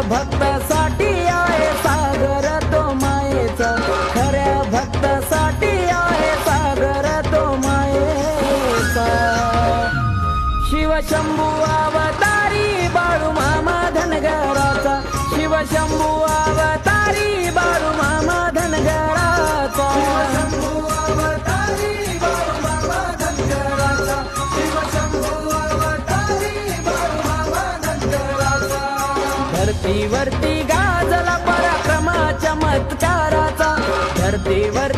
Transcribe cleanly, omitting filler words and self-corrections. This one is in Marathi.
भक्तासाठी आहे सागर तो मायेचा, खऱ्या भक्तासाठी आहे सागर तो मायेचा. शिवशंभू अवतारी बाळू मामा धनगराचा, शिवशंभू अवतारी बाळू मामा धनगराचा. शिवशंभू अवतारी बाळू मामा धनगराचा, शिवशंभू अवतारी बाळू मामा धनगराचा. धरतीवरती गाजला पराक्रमाच्या चमत्काराचा, धरतीवर